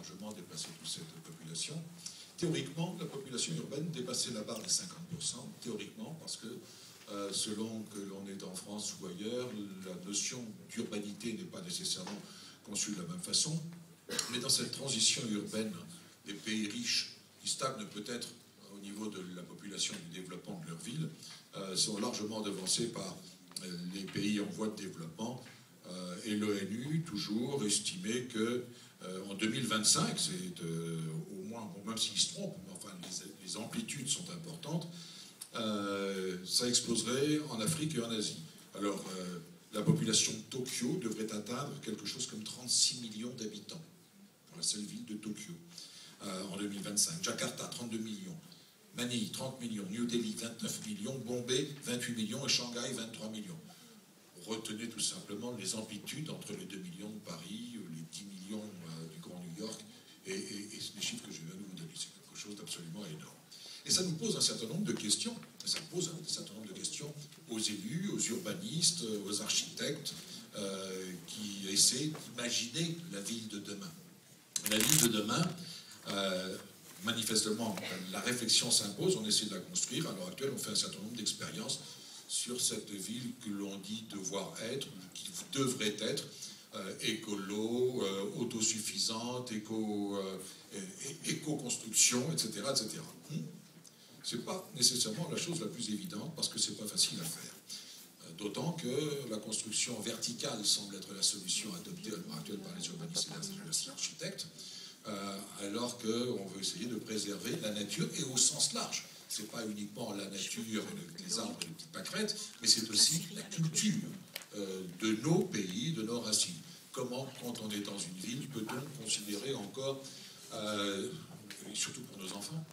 largement dépassé toute cette population. Théoriquement, la population urbaine dépassait la barre des 50%, théoriquement, parce que selon que l'on est en France ou ailleurs, la notion d'urbanité n'est pas nécessairement conçue de la même façon. Mais dans cette transition urbaine, les pays riches qui stagnent peut-être au niveau de la population et du développement de leur ville sont largement devancés par les pays en voie de développement. Et l'ONU, toujours, estimait que en 2025, c'est au moins, bon, même s'ils se trompent, enfin, les amplitudes sont importantes, ça exploserait en Afrique et en Asie. Alors, la population de Tokyo devrait atteindre quelque chose comme 36 millions d'habitants pour la seule ville de Tokyo en 2025. Jakarta, 32 millions. Manille, 30 millions. New Delhi, 29 millions. Bombay, 28 millions. Et Shanghai, 23 millions. Retenez tout simplement les amplitudes entre les 2 millions de Paris, les 10 millions du Grand New York et les chiffres que je viens de vous donner. C'est quelque chose d'absolument énorme. Et ça nous pose un certain nombre de questions. Ça pose un certain nombre de questions aux élus, aux urbanistes, aux architectes qui essaient d'imaginer la ville de demain. La ville de demain, manifestement, la réflexion s'impose, on essaie de la construire. À l'heure actuelle, on fait un certain nombre d'expériences sur cette ville que l'on dit devoir être, qui devrait être, écolo, autosuffisante, éco-construction, etc., etc. C'est pas nécessairement la chose la plus évidente parce que c'est pas facile à faire. D'autant que la construction verticale semble être la solution adoptée à l'heure actuelle par les urbanistes et les architectes, alors qu'on veut essayer de préserver la nature et au sens large. Ce n'est pas uniquement la nature, les arbres et les petites pâquerettes, mais c'est aussi la culture de nos pays, de nos racines. Comment, quand on est dans une ville, peut-on considérer encore, surtout pour nos enfants,